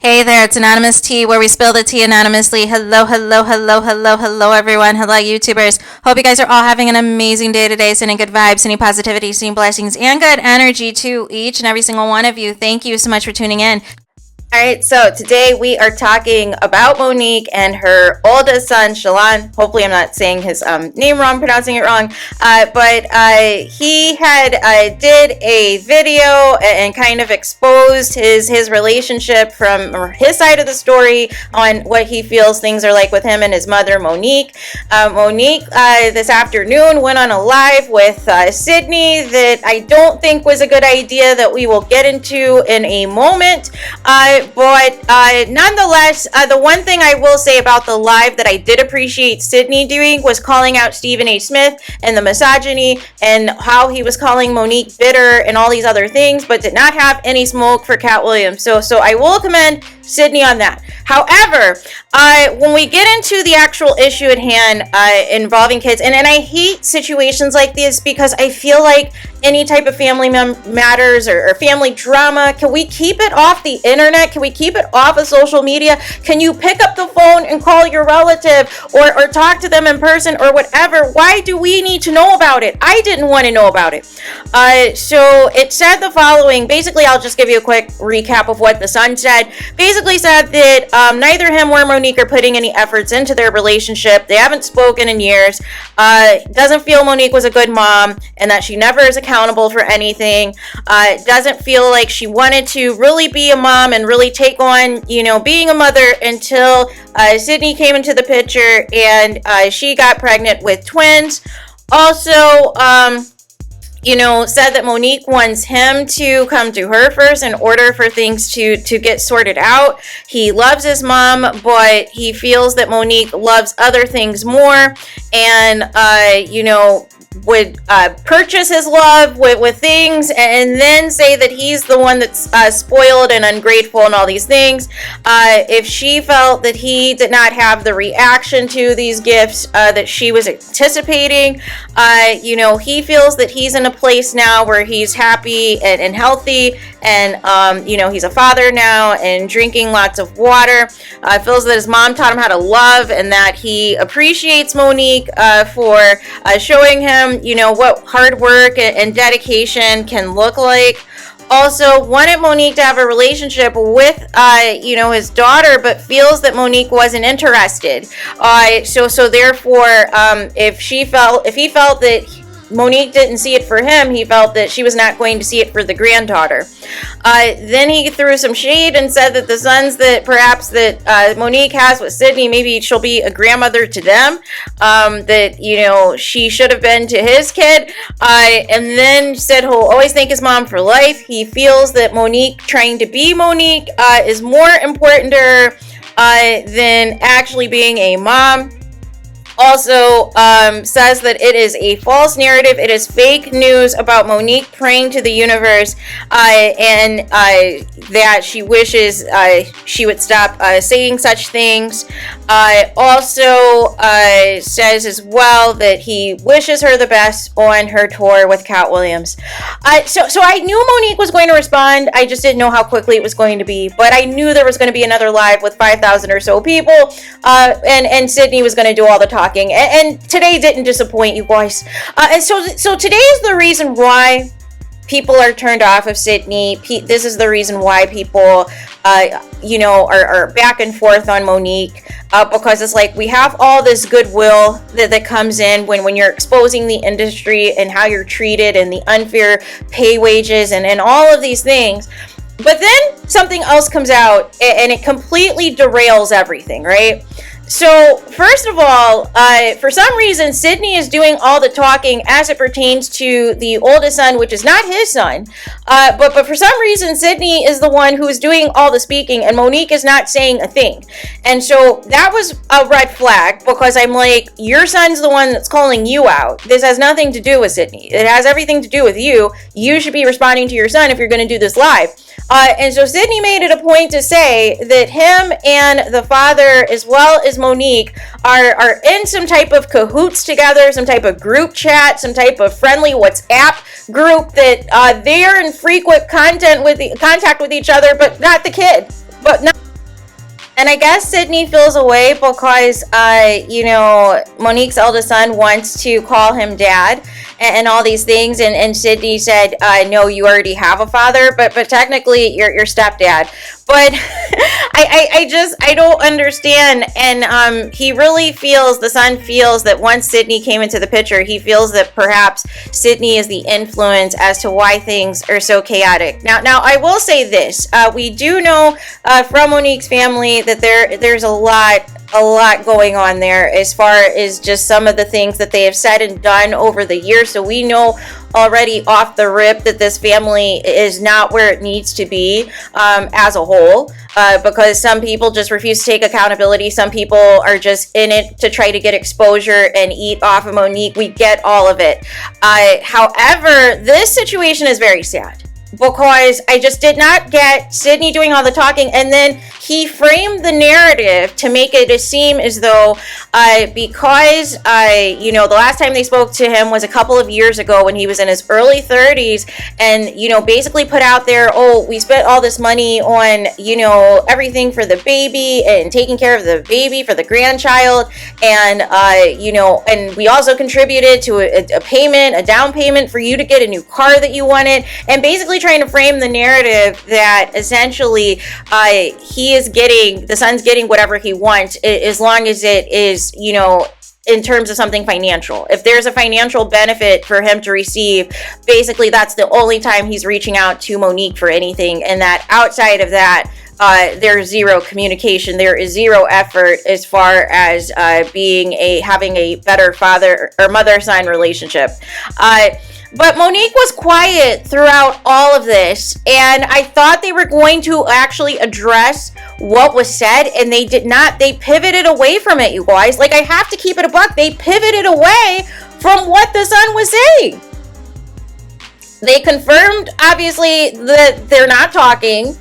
Hey there, it's Anonymous Tea, where we spill the tea anonymously. Hello, hello, hello, hello, hello, everyone. Hello, YouTubers. Hope you guys are all having an amazing day today, sending good vibes, sending positivity, sending blessings, and good energy to each and every single one of you. Thank you so much for tuning in. All right, so today we are talking about Monique and her oldest son, Shalon. Hopefully I'm not saying his name wrong, pronouncing it wrong. But he had did a video and kind of exposed his relationship from his side of the story on what he feels things are like with him and his mother, Monique. Monique this afternoon went on a live with Sydney that I don't think was a good idea, that we will get into in a moment. But nonetheless, the one thing I will say about the live that I did appreciate Sydney doing was calling out Stephen A. Smith and the misogyny and how he was calling Monique bitter and all these other things, but did not have any smoke for Cat Williams. So I will commend Sydney on that. However, when we get into the actual issue at hand involving kids, and I hate situations like this because I feel like any type of family matters or family drama, can we keep it off the internet? Can we keep it off of social media? Can you pick up the phone and call your relative or talk to them in person or whatever? Why do we need to know about it? I didn't want to know about it. So it said the following. Basically, I'll just give you a quick recap of what the son said. Basically said that neither him or Monique are putting any efforts into their relationship. They haven't spoken in years. Doesn't feel Monique was a good mom and that she never is accountable for anything. Doesn't feel like she wanted to really be a mom and really take on, being a mother until Sydney came into the picture and she got pregnant with twins. Also, said that Monique wants him to come to her first in order for things to get sorted out. He loves his mom, but he feels that Monique loves other things more and, would purchase his love with things and then say that he's the one that's spoiled and ungrateful and all these things. If she felt that he did not have the reaction to these gifts that she was anticipating, he feels that he's in a place now where he's happy and healthy and, he's a father now and drinking lots of water. Feels that his mom taught him how to love and that he appreciates Monique for showing him, what hard work and dedication can look like. Also wanted Monique to have a relationship with, his daughter, but feels that Monique wasn't interested. So therefore, if he felt that Monique didn't see it for him, he felt that she was not going to see it for the granddaughter. Then he threw some shade and said that the sons that perhaps that Monique has with Sydney, maybe she'll be a grandmother to them, that, she should have been to his kid. And then said he'll always thank his mom for life. He feels that Monique trying to be Monique is more important to her than actually being a mom. Also says that it is a false narrative. It is fake news about Monique praying to the universe and that she wishes she would stop saying such things. Also says as well that he wishes her the best on her tour with Cat Williams. So I knew Monique was going to respond. I just didn't know how quickly it was going to be. But I knew there was going to be another live with 5,000 or so people. And Sydney was going to do all the talking. And today didn't disappoint you guys. And so today is the reason why people are turned off of Sydney. This is the reason why people, are back and forth on Monique. Because it's like we have all this goodwill that comes in when you're exposing the industry and how you're treated and the unfair pay wages and all of these things. But then something else comes out and it completely derails everything, right? So, first of all, for some reason, Sydney is doing all the talking as it pertains to the oldest son, which is not his son. But for some reason, Sydney is the one who is doing all the speaking, and Monique is not saying a thing. And so that was a red flag, because I'm like, your son's the one that's calling you out. This has nothing to do with Sydney. It has everything to do with you. You should be responding to your son if you're going to do this live. And so Sydney made it a point to say that him and the father, as well as Monique, are in some type of cahoots together, some type of group chat, some type of friendly WhatsApp group, that they are in frequent contact with each other, but not the kid. But not And I guess Sydney feels away because, Monique's eldest son wants to call him dad and all these things. And Sydney said, no, you already have a father, but technically you're your stepdad. But I don't understand. And he really feels, the son feels that once Sydney came into the picture, he feels that perhaps Sydney is the influence as to why things are so chaotic. Now I will say this. We do know from Monique's family that there's a lot going on there as far as just some of the things that they have said and done over the years. So we know already off the rip that this family is not where it needs to be as a whole, because some people just refuse to take accountability. Some people are just in it to try to get exposure and eat off of Monique. We get all of it. However, this situation is very sad, because I just did not get Sydney doing all the talking, and then he framed the narrative to make it seem as though because the last time they spoke to him was a couple of years ago when he was in his early 30s, and basically put out there, oh, we spent all this money on everything for the baby and taking care of the baby for the grandchild, and and we also contributed to a down payment for you to get a new car that you wanted, and basically trying to frame the narrative that essentially the son's getting whatever he wants, as long as it is in terms of something financial. If there's a financial benefit for him to receive, basically that's the only time he's reaching out to Monique for anything, and that outside of that, there's zero communication. There is zero effort as far as having a better father or mother-son relationship. But Monique was quiet throughout all of this, and I thought they were going to actually address what was said, and they did not. They pivoted away from it, you guys. Like, I have to keep it a buck. They pivoted away from what the son was saying. They confirmed, obviously, that they're not talking.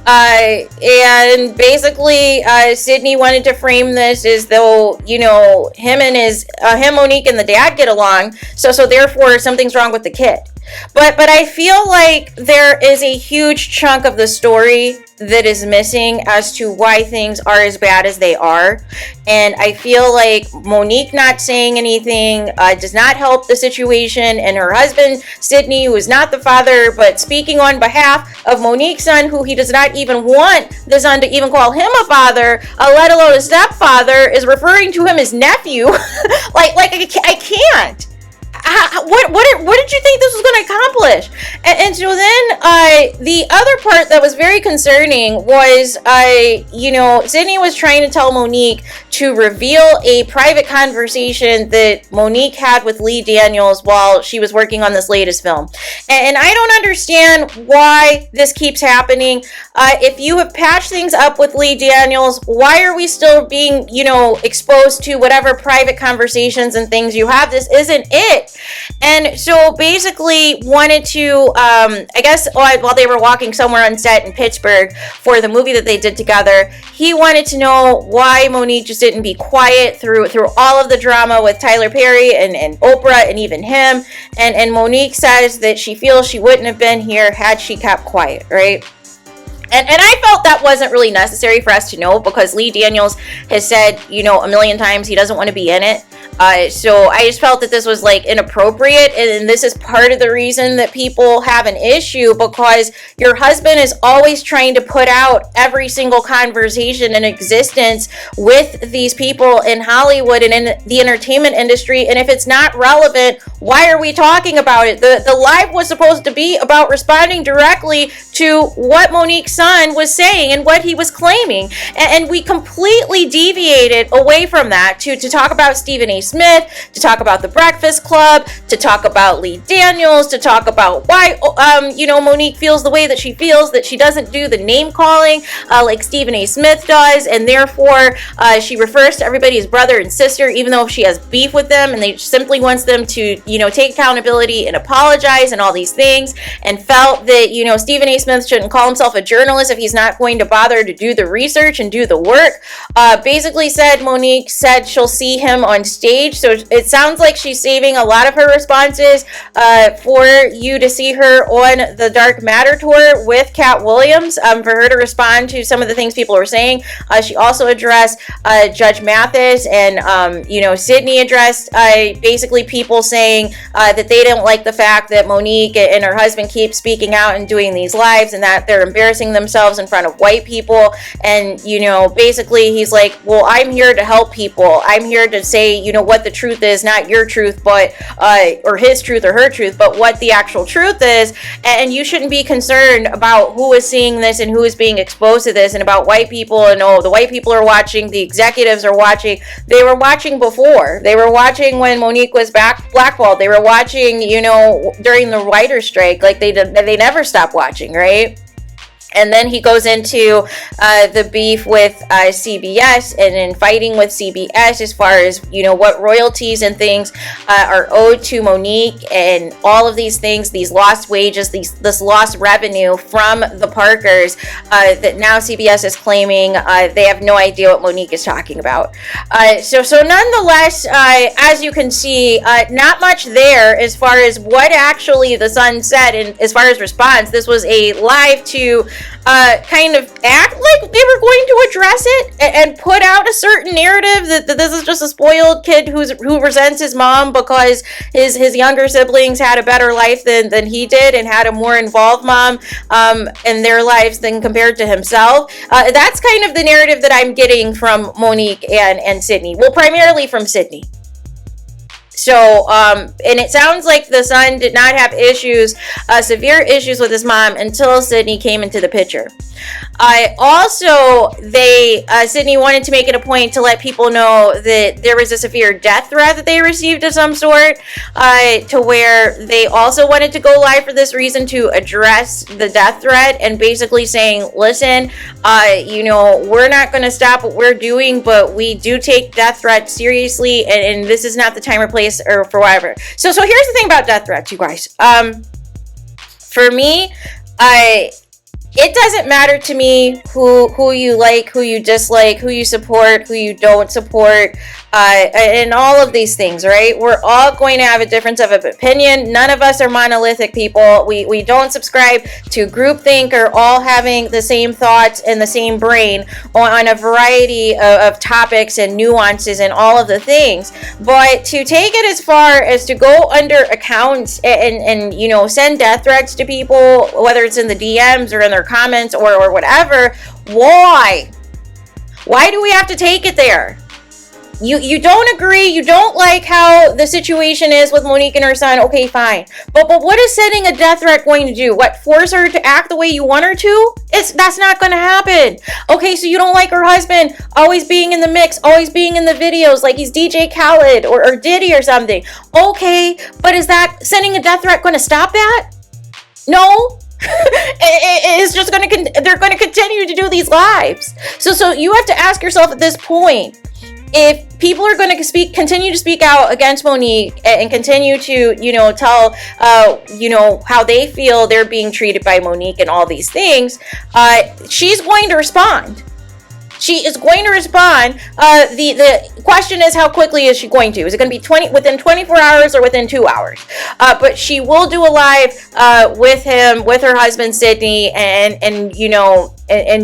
And basically, Sydney wanted to frame this as though, him, Monique, and the dad get along. So therefore, something's wrong with the kid. But I feel like there is a huge chunk of the story that is missing as to why things are as bad as they are. And I feel like Monique not saying anything does not help the situation. And her husband, Sydney, who is not the father, but speaking on behalf of Monique's son, who he does not even want the son to even call him a father, let alone a stepfather, is referring to him as nephew. I can't. What did you think this was going to accomplish? And so then the other part that was very concerning was, Sydney was trying to tell Monique to reveal a private conversation that Monique had with Lee Daniels while she was working on this latest film. And I don't understand why this keeps happening. If you have patched things up with Lee Daniels, why are we still being, exposed to whatever private conversations and things you have? This isn't it. And so basically wanted to, while they were walking somewhere on set in Pittsburgh for the movie that they did together, he wanted to know why Monique just didn't be quiet through all of the drama with Tyler Perry and Oprah and even him. And Monique says that she feels she wouldn't have been here had she kept quiet, right? And I felt that wasn't really necessary for us to know, because Lee Daniels has said, a million times he doesn't want to be in it. So I just felt that this was inappropriate, and this is part of the reason that people have an issue, because your husband is always trying to put out every single conversation in existence with these people in Hollywood and in the entertainment industry, and if it's not relevant, why are we talking about it? The live was supposed to be about responding directly to what Monique's son was saying and what he was claiming, and we completely deviated away from that to talk about Stephen A. Smith, to talk about The Breakfast Club, to talk about Lee Daniels, to talk about why Monique feels the way that she feels, that she doesn't do the name calling like Stephen A. Smith does, and therefore she refers to everybody as brother and sister, even though she has beef with them, and they simply wants them to take accountability and apologize and all these things, and felt that Stephen A. Smith shouldn't call himself a journalist if he's not going to bother to do the research and do the work. Basically said, Monique said she'll see him on stage. So it sounds like she's saving a lot of her responses for you to see her on the Dark Matter tour with Cat Williams, for her to respond to some of the things people were saying. She also addressed Judge Mathis, and Sydney addressed basically people saying that they didn't like the fact that Monique and her husband keep speaking out and doing these lives, and that they're embarrassing themselves in front of white people. And basically he's like, well, I'm here to help people. I'm here to say what the truth is, not your truth, but or his truth or her truth, but what the actual truth is. And you shouldn't be concerned about who is seeing this and who is being exposed to this, and about white people, and the white people are watching, the executives are watching. They were watching before. They were watching when Monique was blackballed. They were watching during the writer's strike. Like they never stopped watching, right? And then he goes into the beef with CBS, and in fighting with CBS as far as, what royalties and things are owed to Monique, and all of these things, these lost wages, this lost revenue from the Parkers, that now CBS is claiming they have no idea what Monique is talking about. So nonetheless, as you can see, not much there as far as what actually the Sun said, and as far as response. This was a live to kind of act like they were going to address it and put out a certain narrative that this is just a spoiled kid who resents his mom because his younger siblings had a better life than he did, and had a more involved mom in their lives than compared to himself. That's kind of the narrative that I'm getting from Monique and Sydney. Well, primarily from Sydney. So, and it sounds like the son did not have severe issues with his mom until Sydney came into the picture. Sydney wanted to make it a point to let people know that there was a severe death threat that they received of some sort, to where they also wanted to go live for this reason, to address the death threat, and basically saying, listen, we're not going to stop what we're doing, but we do take death threats seriously, and this is not the time or place or for whatever. So here's the thing about death threats, you guys. For me, it doesn't matter to me who you like, who you dislike, who you support, who you don't support, and all of these things, right? We're all going to have a difference of opinion. None of us are monolithic people. We don't subscribe to groupthink or all having the same thoughts and the same brain on a variety of topics and nuances and all of the things. But to take it as far as to go under accounts and send death threats to people, whether it's in the DMs or in their comments or whatever, why? Why do we have to take it there? You don't agree, you don't like how the situation is with Monique and her son, okay, fine. But what is sending a death threat going to do? What, force her to act the way you want her to? That's not going to happen. Okay, so you don't like her husband always being in the mix, always being in the videos like he's DJ Khaled or Diddy or something. Okay, but is that sending a death threat going to stop that? No. It's just they're going to continue to do these lives. So you have to ask yourself at this point, if people are going to continue to speak out against Monique and continue to, tell, how they feel they're being treated by Monique and all these things, she's going to respond. She is going to respond. The question is, how quickly is she going to? Is it going to be within 24 hours or within 2 hours? But she will do a live with him, with her husband Sydney, and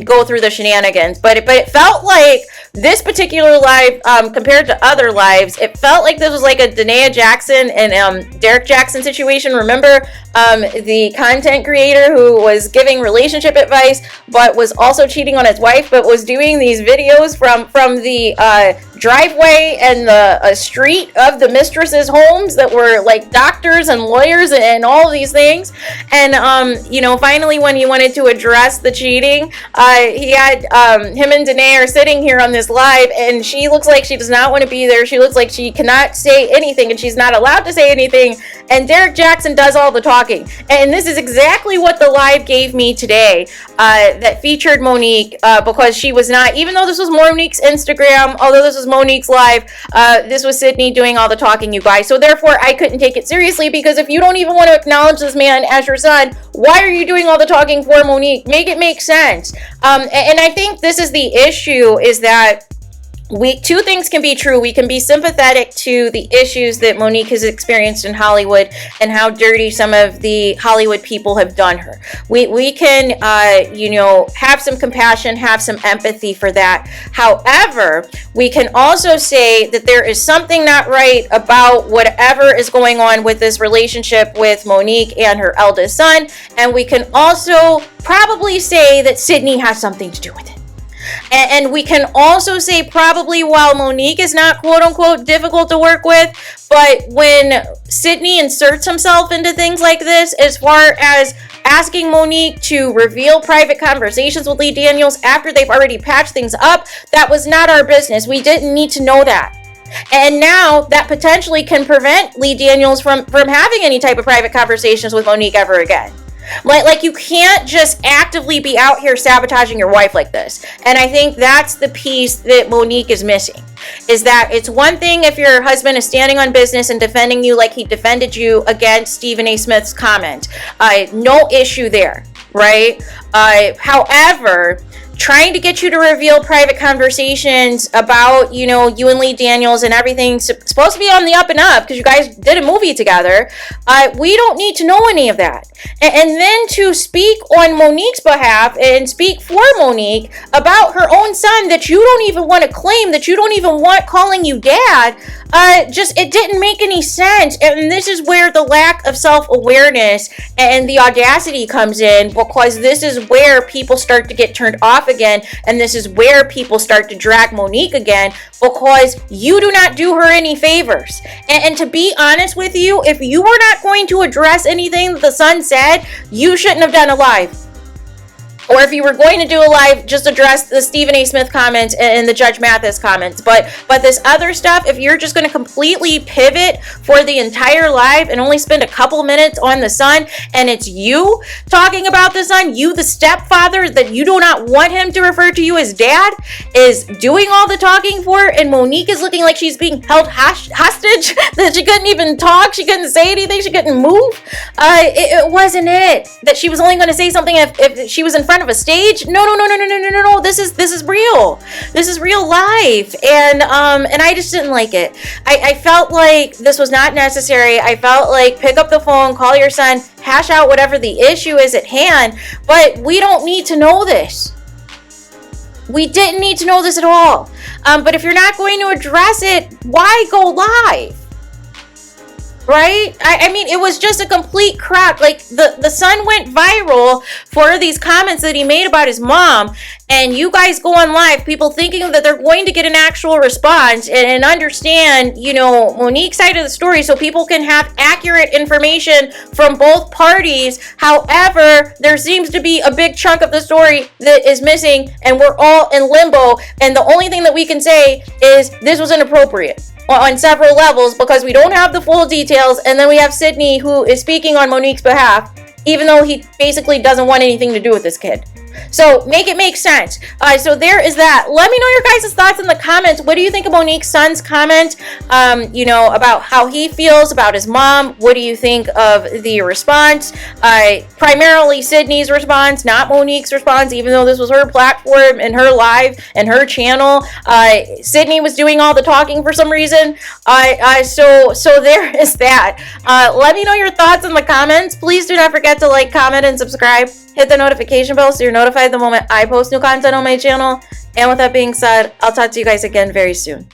go through the shenanigans. But it felt like this particular live, compared to other lives, it felt like this was like a Danae Jackson and Derek Jackson situation. Remember the content creator who was giving relationship advice, but was also cheating on his wife, but was doing these videos from the driveway and the street of the mistress's homes that were like doctors and lawyers and all these things. And finally, when he wanted to address the cheating, he had him and Danae are sitting here on this live, and she looks like she does not want to be there. She looks like she cannot say anything, and she's not allowed to say anything. and Derek Jackson does all the talking. And this is exactly what the live gave me today, that featured Monique, because she was not, even though this was Monique's Instagram, although this was Monique's live, this was Sydney doing all the talking, you guys. So therefore, I couldn't take it seriously, because if you don't even want to acknowledge this man as your son, why are you doing all the talking for Monique? Make it make sense. And I think this is the issue, is that two things can be true. We can be sympathetic to the issues that Monique has experienced in Hollywood and how dirty some of the Hollywood people have done her. We can, have some compassion, have some empathy for that. However, we can also say that there is something not right about whatever is going on with this relationship with Monique and her eldest son. And we can also probably say that Sydney has something to do with it. And we can also say, probably, while Monique is not quote unquote difficult to work with, but when Sydney inserts himself into things like this, as far as asking Monique to reveal private conversations with Lee Daniels after they've already patched things up, that was not our business. We didn't need to know that. And now that potentially can prevent Lee Daniels from having any type of private conversations with Monique ever again. Like you can't just actively be out here sabotaging your wife like this. And I think that's the piece that Monique is missing, is that it's one thing if your husband is standing on business and defending you like he defended you against Stephen A. Smith's comment. No issue there, right? However, trying to get you to reveal private conversations about, you and Lee Daniels and everything supposed to be on the up and up because you guys did a movie together. We don't need to know any of that. And then to speak on Monique's behalf and speak for Monique about her own son that you don't even want to claim, that you don't even want calling you dad, it didn't make any sense. And this is where the lack of self-awareness and the audacity comes in, because this is where people start to get turned off again, and this is where people start to drag Monique again, because you do not do her any favors. And to be honest with you, if you were not going to address anything that the son said, you shouldn't have done a live. Or if you were going to do a live, just address the Stephen A. Smith comments and the Judge Mathis comments. But this other stuff, if you're just going to completely pivot for the entire live and only spend a couple minutes on the son, and it's you talking about the son, you the stepfather that you do not want him to refer to you as dad, is doing all the talking for, and Monique is looking like she's being held hostage, that she couldn't even talk, she couldn't say anything, she couldn't move. It wasn't it. That she was only going to say something if she was in front of a stage. No. This is real. This is real life. And I just didn't like it. I felt like this was not necessary. I felt like pick up the phone, call your son, hash out whatever the issue is at hand. But we don't need to know this. We didn't need to know this at all. But if you're not going to address it, why go live? Right? I mean, it was just a complete crap. Like, the son went viral for these comments that he made about his mom, and you guys go on live, people thinking that they're going to get an actual response and understand, Monique's side of the story, so people can have accurate information from both parties. However, there seems to be a big chunk of the story that is missing, and we're all in limbo, and the only thing that we can say is this was inappropriate on several levels, because we don't have the full details. And then we have Sydney, who is speaking on Monique's behalf, even though he basically doesn't want anything to do with this kid. So make it make sense. So there is that. Let me know your guys' thoughts in the comments. What do you think of Monique's son's comment? About how he feels about his mom. What do you think of the response? Primarily Sydney's response, not Monique's response, even though this was her platform and her live and her channel. Sydney was doing all the talking for some reason. So there is that. Let me know your thoughts in the comments. Please do not forget to like, comment, and subscribe. Hit the notification bell so you're notified the moment I post new content on my channel. And with that being said, I'll talk to you guys again very soon.